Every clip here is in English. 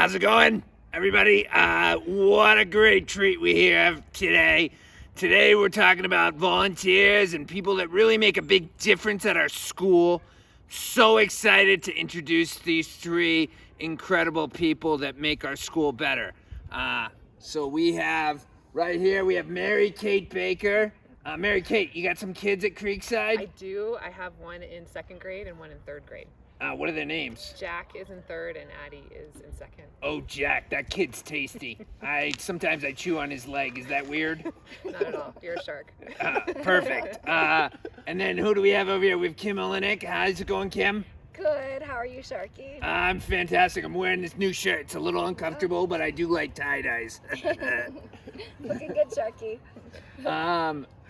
How's it going, everybody? What a great treat we have today. Today we're talking about volunteers and people that really make a big difference at our school. So excited to introduce these three incredible people that make our school better. So we have right here, we have Mary Kate Baker. Mary Kate, you got some kids at Creekside? I do. I have one in second grade and one in third grade. What are their names? Jack is in third and Addie is in second. Oh, Jack, that kid's tasty. Sometimes I chew on his leg. Is that weird? Not at all. You're a shark. Perfect. And then who do we have over here? We have Kim Olenek. How's it going, Kim? Good. How are you, Sharky? I'm fantastic. I'm wearing this new shirt. It's a little uncomfortable, but I do like tie-dyes. Looking good, Sharky.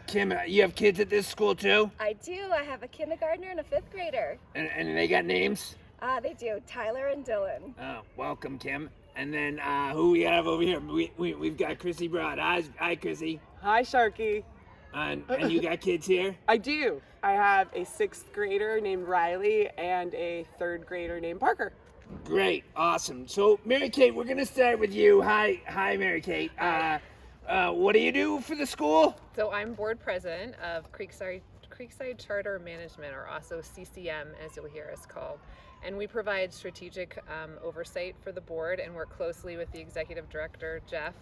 Kim, you have kids at this school too? I do. I have a kindergartner and a fifth grader. And they got names? They do. Tyler and Dylan. Oh, welcome, Kim. And then who we have over here? We've got Chrissy Broad. Hi, Chrissy. Hi, Sharky. And you got kids here? I do. I have a sixth grader named Riley and a third grader named Parker. Great, awesome. So, Mary Kate, we're gonna start with you. Hi, Mary Kate. What do you do for the school? So I'm board president of Creekside Charter Management, or also CCM, as you'll hear us called. And we provide strategic oversight for the board and work closely with the executive director, Jeff,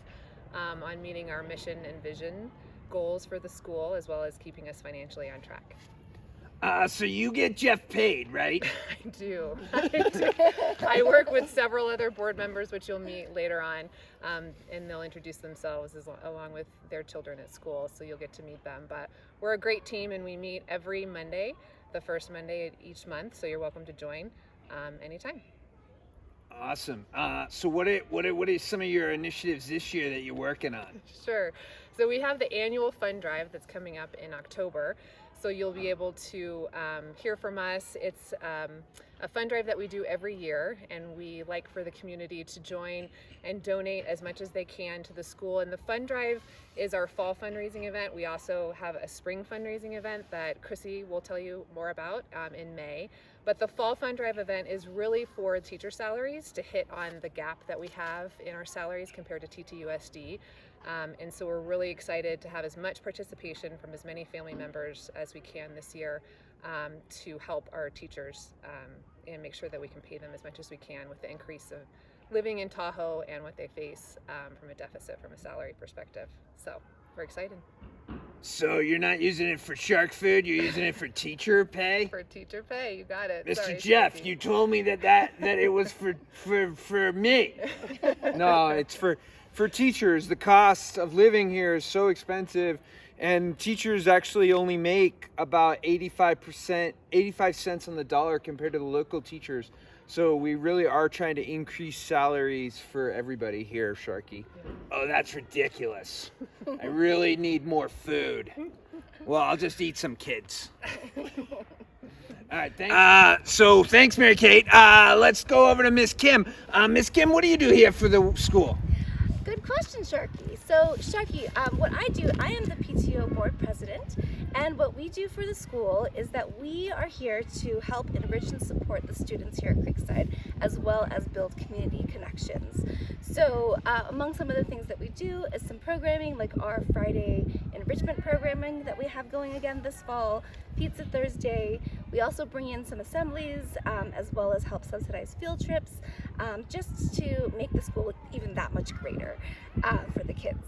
on meeting our mission and vision goals for the school, as well as keeping us financially on track. So you get Jeff paid, right? I do. I work with several other board members, which you'll meet later on, and they'll introduce themselves along with their children at school, so you'll get to meet them. But we're a great team, and we meet every Monday, the first Monday each month, so you're welcome to join anytime. Awesome. So what are some of your initiatives this year that you're working on? Sure. So we have the annual fund drive that's coming up in October. So you'll be able to hear from us. It's a fund drive that we do every year, and we like for the community to join and donate as much as they can to the school. And the fund drive is our fall fundraising event. We also have a spring fundraising event that Chrissy will tell you more about in May. But the fall fund drive event is really for teacher salaries, to hit on the gap that we have in our salaries compared to TTUSD. And so we're really excited to have as much participation from as many family members as we can this year to help our teachers and make sure that we can pay them as much as we can with the increase of living in Tahoe and what they face from a deficit from a salary perspective. So we're excited. So you're not using it for shark food, you're using it for teacher pay? For teacher pay, you got it. Mr. Sorry, Jeff, Stacey. you told me that it was for me. No, it's for teachers. The cost of living here is so expensive, and teachers actually only make about 85 cents on the dollar compared to the local teachers. So we really are trying to increase salaries for everybody here, Sharky. Oh, that's ridiculous. I really need more food. Well, I'll just eat some kids. All right, thanks. So thanks, Mary Kate. Let's go over to Miss Kim. Miss Kim, what do you do here for the school? Good question, Sharky. So, Sharky, what I do, I am the PTO board president, and what we do for the school is that we are here to help enrich and support the students here at Creekside, as well as build community connections. So, among some of the things that we do is some programming, like our Friday enrichment programming that we have going again this fall, Pizza Thursday. We also bring in some assemblies, as well as help subsidize field trips, just to make the school even that much greater for the kids.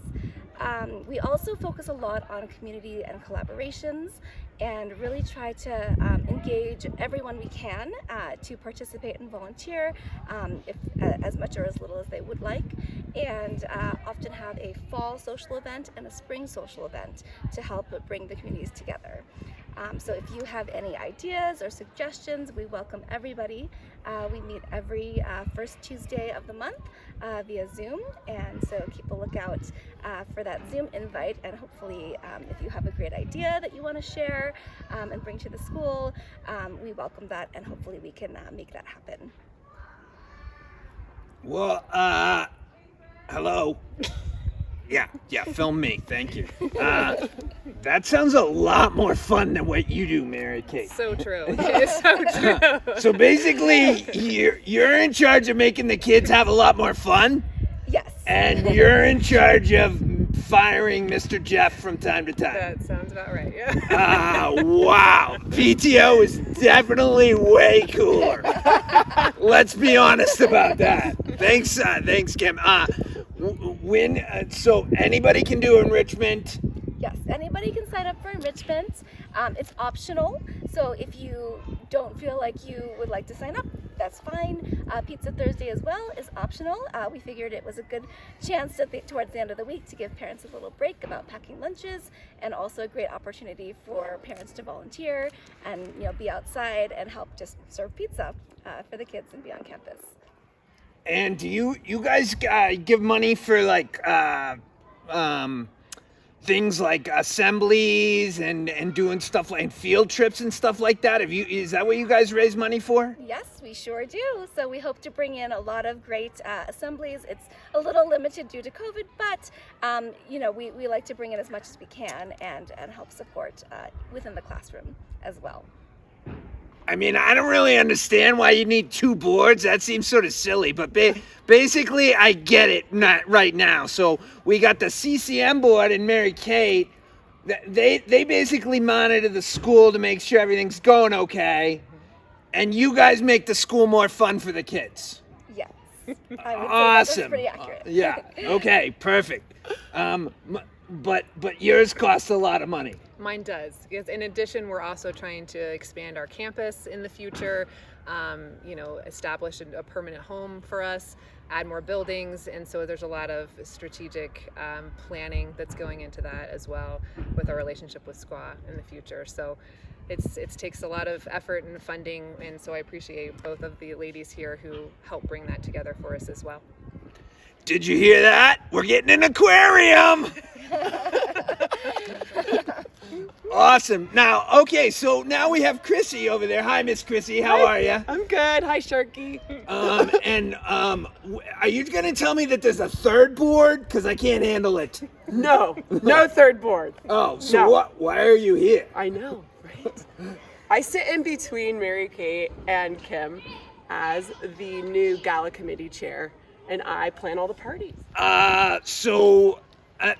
We also focus a lot on community and collaborations, and really try to engage everyone we can to participate and volunteer, if as much or as little as they would like, and often have a fall social event and a spring social event to help bring the communities together. So if you have any ideas or suggestions, we welcome everybody. We meet every first Tuesday of the month via Zoom, and so keep a lookout for that Zoom invite, and hopefully if you have a great idea that you want to share and bring to the school, we welcome that, and hopefully we can make that happen. Well, hello. Yeah, film me. Thank you. That sounds a lot more fun than what you do, Mary Kate. So true. It's so true. So basically, you're in charge of making the kids have a lot more fun, Yes. and you're in charge of firing Mr. Jeff from time to time. That sounds about right. Yeah. Wow. PTO is definitely way cooler. Let's be honest about that. Thanks, Kim. So anybody can do enrichment. Yes, anybody can sign up for enrichment. It's optional, so if you don't feel like you would like to sign up, that's fine. Pizza Thursday as well is optional. We figured it was a good chance towards the end of the week to give parents a little break about packing lunches, and also a great opportunity for parents to volunteer and be outside and help just serve pizza for the kids and be on campus. And do you guys give money for like things like assemblies and doing stuff like field trips and stuff like that? Is that what you guys raise money for? Yes, we sure do. So we hope to bring in a lot of great assemblies. It's a little limited due to COVID, but we like to bring in as much as we can and help support within the classroom as well. I mean, I don't really understand why you need 2 boards. That seems sort of silly, but basically I get it right now. So we got the CCM board and Mary Kate. They basically monitor the school to make sure everything's going okay. And you guys make the school more fun for the kids. Yes. I would say Awesome. that's pretty accurate. Yeah. Okay, perfect. But yours costs a lot of money. Mine does. Because in addition, we're also trying to expand our campus in the future, establish a permanent home for us, add more buildings. And so there's a lot of strategic planning that's going into that as well with our relationship with SQUA in the future. So it takes a lot of effort and funding. And so I appreciate both of the ladies here who help bring that together for us as well. Did you hear that? We're getting an aquarium. Awesome. So now we have Chrissy over there. Hi, Miss Chrissy. How are you? I'm good. Hi, Sharky. Are you going to tell me that there's a 3rd board? Because I can't handle it. No 3rd board. Oh, so No. what? Why are you here? I know, right? I sit in between Mary Kate and Kim as the new gala committee chair, and I plan all the parties.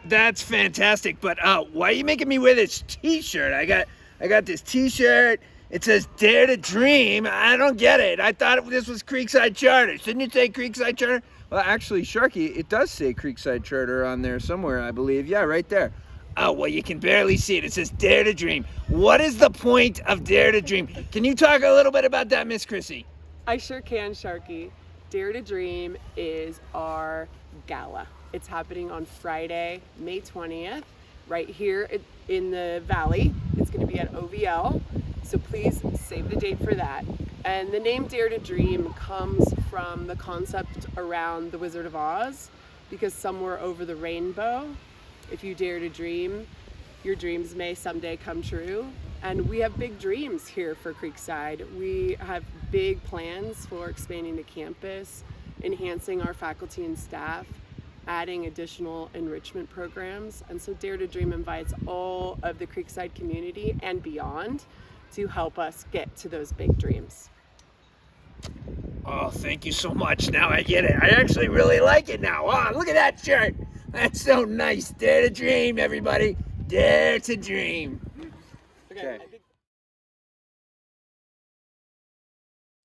That's fantastic. But why are you making me wear this T-shirt? I got this T-shirt. It says "Dare to Dream." I don't get it. I thought this was Creekside Charter. Shouldn't it say Creekside Charter? Well, actually, Sharky, it does say Creekside Charter on there somewhere, I believe. Yeah, right there. Oh, well, you can barely see it. It says Dare to Dream. What is the point of Dare to Dream? Can you talk a little bit about that, Miss Chrissy? I sure can, Sharky. Dare to Dream is our gala. It's happening on Friday, May 20th, right here in the Valley. It's going to be at OVL, so please save the date for that. And the name Dare to Dream comes from the concept around The Wizard of Oz, because somewhere over the rainbow, if you dare to dream, your dreams may someday come true. And we have big dreams here for Creekside. We have big plans for expanding the campus, enhancing our faculty and staff, adding additional enrichment programs. And so Dare to Dream invites all of the Creekside community and beyond to help us get to those big dreams. Oh, thank you so much. Now I get it. I actually really like it now. Oh, look at that shirt. That's so nice. Dare to dream, everybody. Dare to dream. Okay.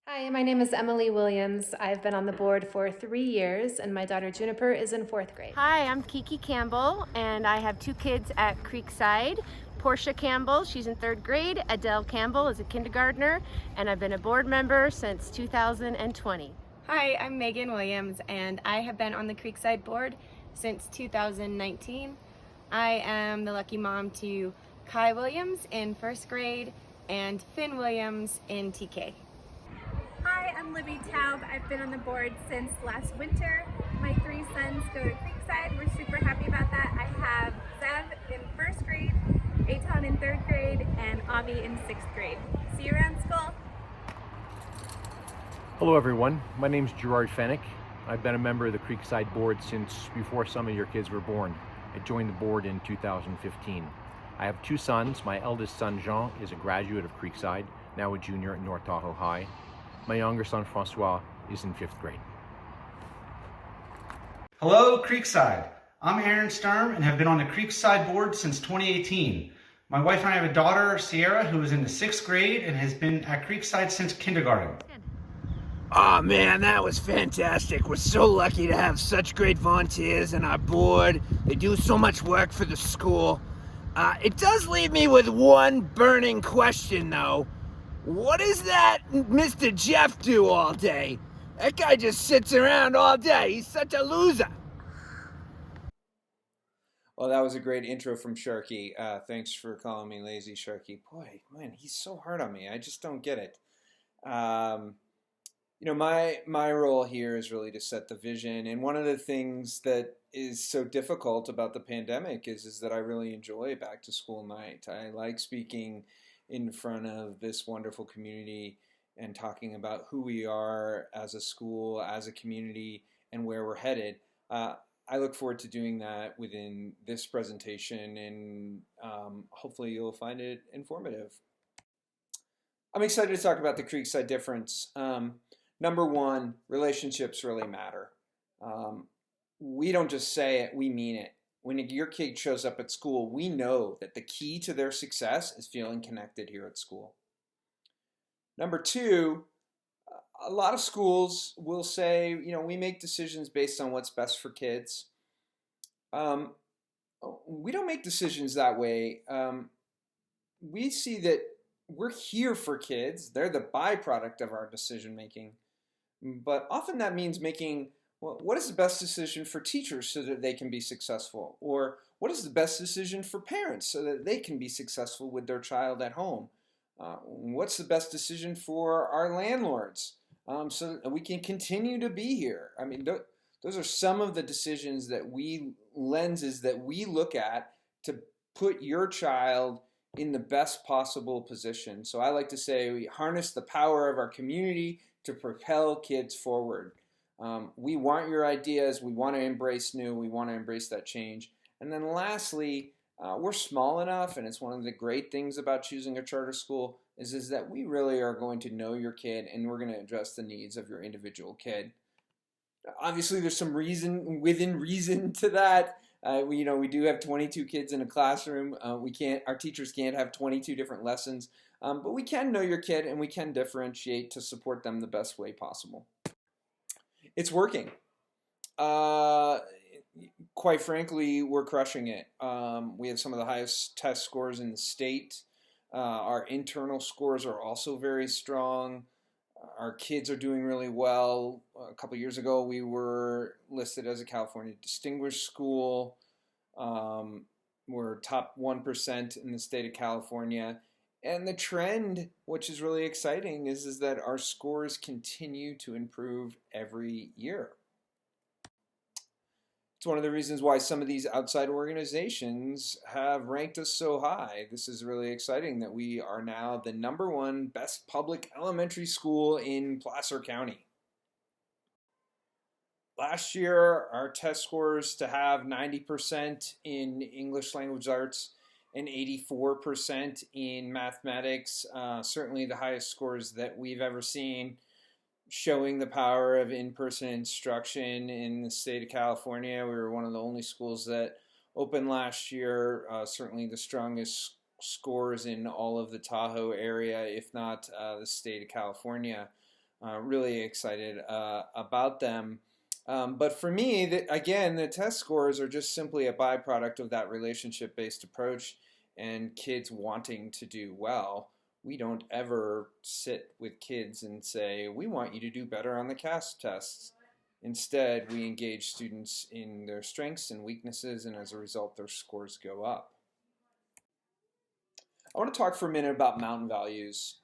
Hi, my name is Emily Williams. I've been on the board for 3 years, and my daughter Juniper is in 4th grade. Hi, I'm Kiki Campbell, and I have 2 kids at Creekside. Portia Campbell, she's in 3rd grade. Adele Campbell is a kindergartner, and I've been a board member since 2020. Hi, I'm Megan Williams, and I have been on the Creekside board since 2019. I am the lucky mom to Kai Williams in 1st grade and Finn Williams in TK. Hi, I'm Libby Taub. I've been on the board since last winter. My 3 sons go to Creekside. We're super happy about that. I have Zev in 1st grade, Eitan in 3rd grade, and Avi in 6th grade. See you around school. Hello everyone, my name's Gerard Fennick. I've been a member of the Creekside board since before some of your kids were born. I joined the board in 2015. I have two sons. My eldest son, Jean, is a graduate of Creekside, now a junior at North Tahoe High. My younger son, Francois, is in 5th grade. Hello, Creekside. I'm Aaron Sturm and have been on the Creekside board since 2018. My wife and I have a daughter, Sierra, who is in the 6th grade and has been at Creekside since kindergarten. Oh man, that was fantastic. We're so lucky to have such great volunteers on our board. They do so much work for the school. It does leave me with one burning question though. What does that Mr. Jeff do all day? That guy just sits around all day. He's such a loser. Well, that was a great intro from Sharky. Thanks for calling me lazy, Sharky. Boy, man, he's so hard on me. I just don't get it. You know, my role here is really to set the vision. And one of the things that is so difficult about the pandemic is that I really enjoy back to school night. I like speaking in front of this wonderful community and talking about who we are as a school, as a community, and where we're headed. I look forward to doing that within this presentation, and hopefully you'll find it informative. I'm excited to talk about the Creekside difference. Number one, relationships really matter. We don't just say it, we mean it. When your kid shows up at school, we know that the key to their success is feeling connected here at school. Number two, a lot of schools will say, you know, we make decisions based on what's best for kids. We don't make decisions that way. We see that we're here for kids. They're the byproduct of our decision making. But often that means making, well, what is the best decision for teachers so that they can be successful? Or what is the best decision for parents so that they can be successful with their child at home? What's the best decision for our landlords so that we can continue to be here? I mean, those are some of the decisions lenses that we look at to put your child in the best possible position. So I like to say we harness the power of our community to propel kids forward. We want your ideas. We want to embrace new. We want to embrace that change. And then lastly, we're small enough, and it's one of the great things about choosing a charter school is that we really are going to know your kid, and we're going to address the needs of your individual kid. Obviously, there's some reason within reason to that. We do have 22 kids in a classroom. Our teachers can't have 22 different lessons, but we can know your kid, and we can differentiate to support them the best way possible. It's working. Quite frankly, we're crushing it. We have some of the highest test scores in the state. Our internal scores are also very strong. Our kids are doing really well. A couple years ago, we were listed as a California Distinguished School. We're top 1% in the state of California. And the trend, which is really exciting, is that our scores continue to improve every year. It's one of the reasons why some of these outside organizations have ranked us so high. This is really exciting that we are now the #1 best public elementary school in Placer County. Last year, our test scores to have 90% in English language arts and 84% in mathematics, certainly the highest scores that we've ever seen, showing the power of in-person instruction in the state of California. We were one of the only schools that opened last year, certainly the strongest scores in all of the Tahoe area, if not the state of California. Really excited about them. But for me, again, the test scores are just simply a byproduct of that relationship-based approach and kids wanting to do well. We don't ever sit with kids and say, we want you to do better on the CAS tests. Instead, we engage students in their strengths and weaknesses, and as a result, their scores go up. I want to talk for a minute about mountain values.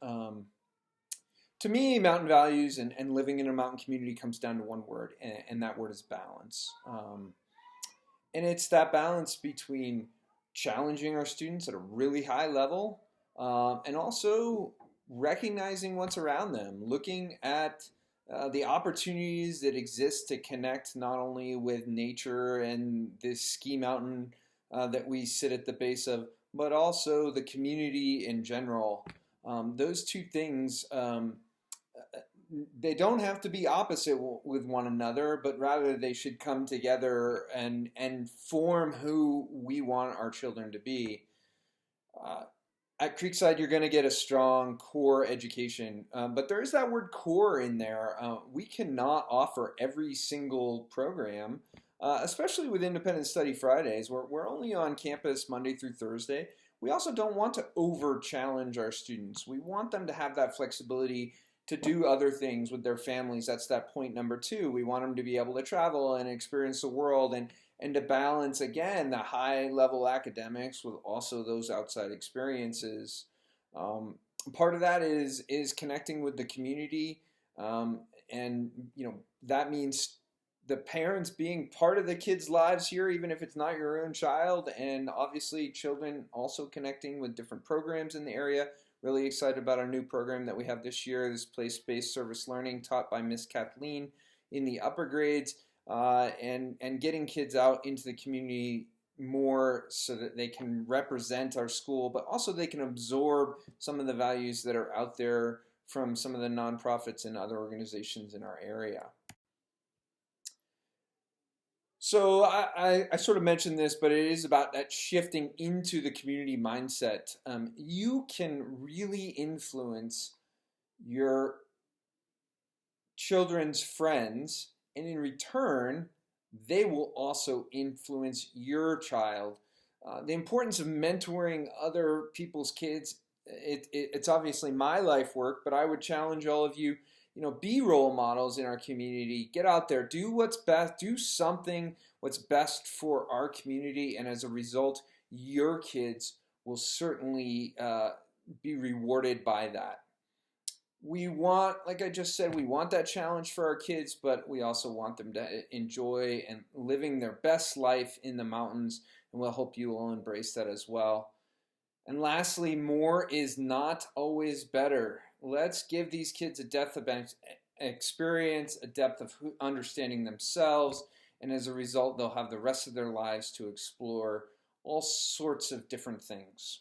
To me, mountain values and living in a mountain community comes down to one word, and that word is balance. And it's that balance between challenging our students at a really high level and also recognizing what's around them, looking at the opportunities that exist to connect not only with nature and this ski mountain that we sit at the base of, but also the community in general. Those two things, they don't have to be opposite with one another, but rather they should come together and form who we want our children to be. At Creekside, you're going to get a strong core education, but there is that word core in there. We cannot offer every single program, especially with Independent Study Fridays. We're only on campus Monday through Thursday. We also don't want to over-challenge our students. We want them to have that flexibility to do other things with their families. That's that point number 2. We want them to be able to travel and experience the world and to balance, again, the high-level academics with also those outside experiences. Part of that is connecting with the community, and that means the parents being part of the kids' lives here, even if it's not your own child, and obviously children also connecting with different programs in the area. Really excited about our new program that we have this year, this place-based service learning taught by Miss Kathleen in the upper grades. And getting kids out into the community more so that they can represent our school, but also they can absorb some of the values that are out there from some of the nonprofits and other organizations in our area. So I sort of mentioned this, but it is about that shifting into the community mindset. You can really influence your children's friends, and in return, they will also influence your child. The importance of mentoring other people's kids, it's obviously my life work, but I would challenge all of you, be role models in our community. Get out there, do what's best, do something what's best for our community, and as a result, your kids will certainly be rewarded by that. We want, like I just said, we want that challenge for our kids, but we also want them to enjoy and living their best life in the mountains, and we'll hope you will embrace that as well. And lastly, more is not always better. Let's give these kids a depth of experience, a depth of understanding themselves, and as a result, they'll have the rest of their lives to explore all sorts of different things.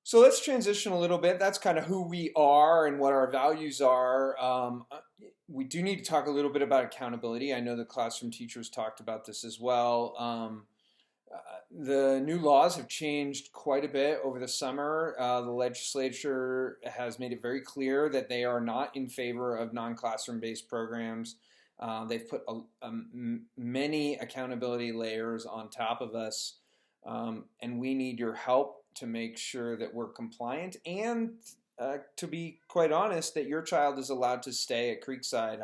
So let's transition a little bit. That's kind of who we are and what our values are. We do need to talk a little bit about accountability. I know the classroom teachers talked about this as well. The new laws have changed quite a bit over the summer. The legislature has made it very clear that they are not in favor of non-classroom based programs. They've put many accountability layers on top of us, and we need your help to make sure that we're compliant and to be quite honest, that your child is allowed to stay at Creekside.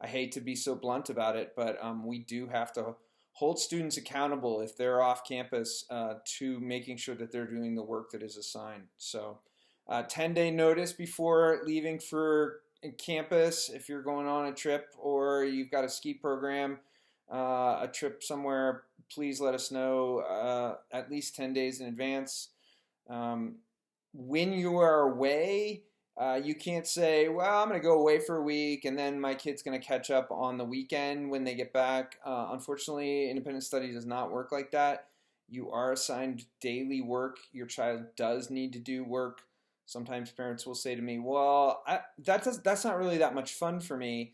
I hate to be so blunt about it, but we do have to hold students accountable if they're off campus to making sure that they're doing the work that is assigned. So 10-day notice before leaving for campus if you're going on a trip or you've got a ski program, a trip somewhere, please let us know at least 10 days in advance. When you are away, you can't say, well, I'm going to go away for a week and then my kid's going to catch up on the weekend when they get back. Unfortunately, independent study does not work like that. You are assigned daily work. Your child does need to do work. Sometimes parents will say to me, well, that's not really that much fun for me.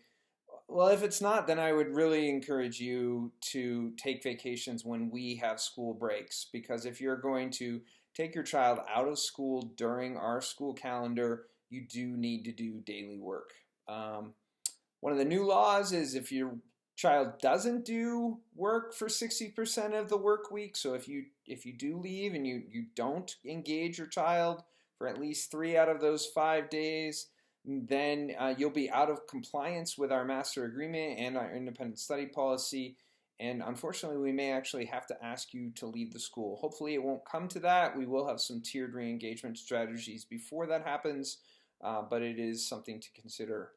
Well, if it's not, then I would really encourage you to take vacations when we have school breaks, because if you're going to take your child out of school during our school calendar, you do need to do daily work. One of the new laws is if your child doesn't do work for 60% of the work week, so if you do leave and you don't engage your child for at least 3 out of those 5 days, then you'll be out of compliance with our master agreement and our independent study policy. And unfortunately, we may actually have to ask you to leave the school. Hopefully it won't come to that. We will have some tiered re-engagement strategies before that happens, but it is something to consider.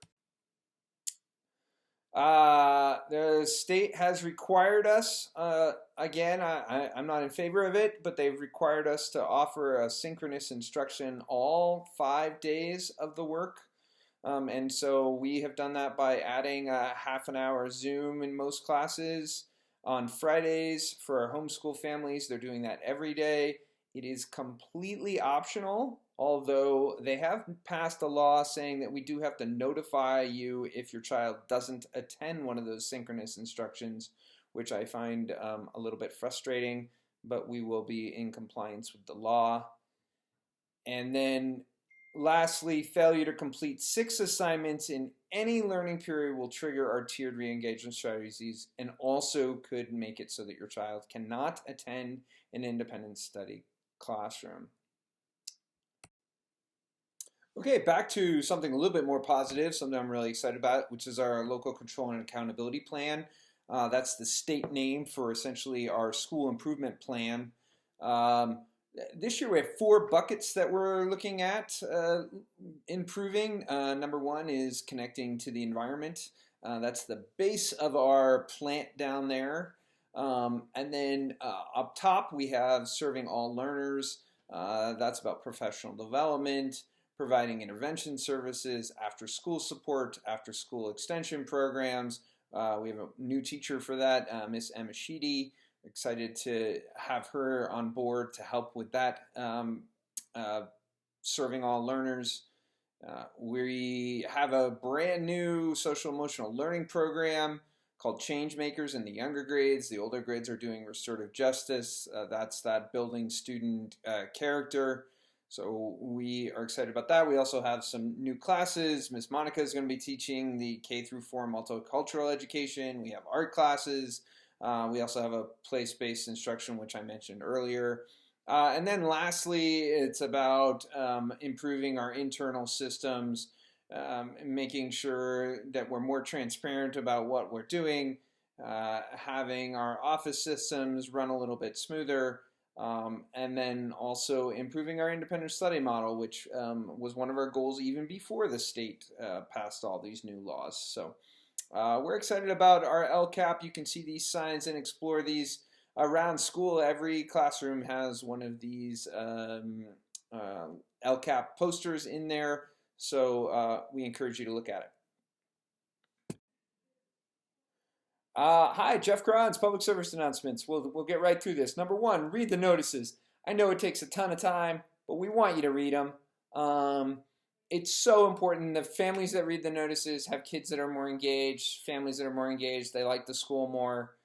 The state has required us, again, I'm not in favor of it, but they've required us to offer a synchronous instruction all 5 days of the work. And so we have done that by adding a half an hour Zoom in most classes on Fridays for our homeschool families. They're doing that every day. It is completely optional, although they have passed a law saying that we do have to notify you if your child doesn't attend one of those synchronous instructions, which I find a little bit frustrating, but we will be in compliance with the law. And then lastly, failure to complete 6 assignments in any learning period will trigger our tiered re-engagement strategies and also could make it so that your child cannot attend an independent study classroom. Okay, back to something a little bit more positive, something I'm really excited about, which is our local control and accountability plan. That's the state name for essentially our school improvement plan. This year we have 4 buckets that we're looking at improving. Number 1 is connecting to the environment. That's the base of our plant down there. And then up top we have serving all learners. That's about professional development, providing intervention services, after school support, after school extension programs. We have a new teacher for that, Miss Emma Sheedy. Excited to have her on board to help with that, serving all learners. We have a brand new social emotional learning program called Change Makers in the younger grades. The older grades are doing restorative justice. That's that building student character. So we are excited about that. We also have some new classes. Miss Monica is going to be teaching the K-4 multicultural education. We have art classes. We also have a place-based instruction, which I mentioned earlier. And then lastly, it's about improving our internal systems, making sure that we're more transparent about what we're doing, having our office systems run a little bit smoother, and then also improving our independent study model, which was one of our goals even before the state passed all these new laws. So we're excited about our LCAP. You can see these signs and explore these around school. Every classroom has one of these LCAP posters in there, so we encourage you to look at it. Hi, Jeff Kron's public service announcements. We'll get right through this. Number 1, read the notices. I know it takes a ton of time, but we want you to read them. It's so important. The families that read the notices have kids that are more engaged. Families that are more engaged, they like the school more,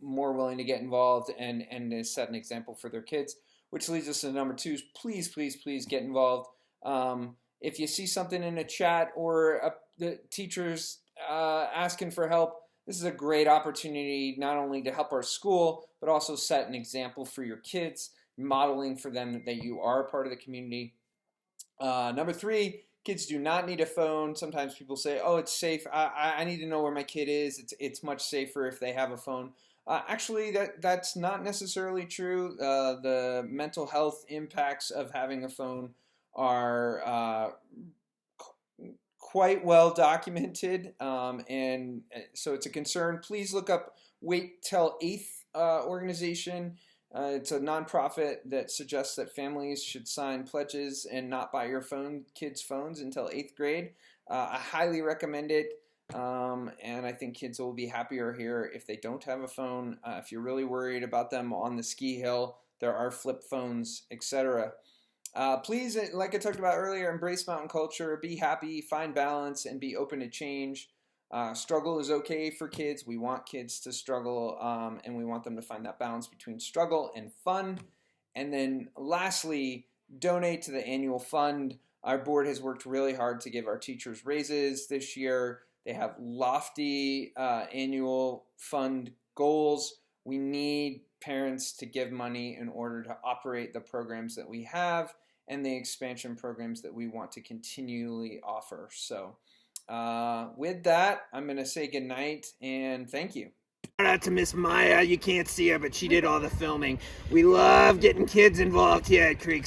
more willing to get involved and set an example for their kids. Which leads us to number 2. Please, please, please get involved. If you see something in a chat or the teachers asking for help, this is a great opportunity not only to help our school, but also set an example for your kids, modeling for them that you are a part of the community. Number 3, kids do not need a phone. Sometimes people say, oh, it's safe. I need to know where my kid is. It's much safer if they have a phone. Actually, that's not necessarily true. The mental health impacts of having a phone are quite well documented, and so it's a concern. Please look up Wait Till 8th organization. It's a nonprofit that suggests that families should sign pledges and not buy your kids' phones until 8th grade. I highly recommend it, and I think kids will be happier here if they don't have a phone. If you're really worried about them on the ski hill, there are flip phones, etc. Please, like I talked about earlier, embrace mountain culture, be happy, find balance, and be open to change. Struggle is okay for kids. We want kids to struggle, and we want them to find that balance between struggle and fun. And then lastly, donate to the annual fund. Our board has worked really hard to give our teachers raises this year. They have lofty annual fund goals. We need parents to give money in order to operate the programs that we have and the expansion programs that we want to continually offer. So with that, I'm going to say goodnight and thank you. Shout out to Miss Maya. You can't see her, but she did all the filming. We love getting kids involved here at Creekside.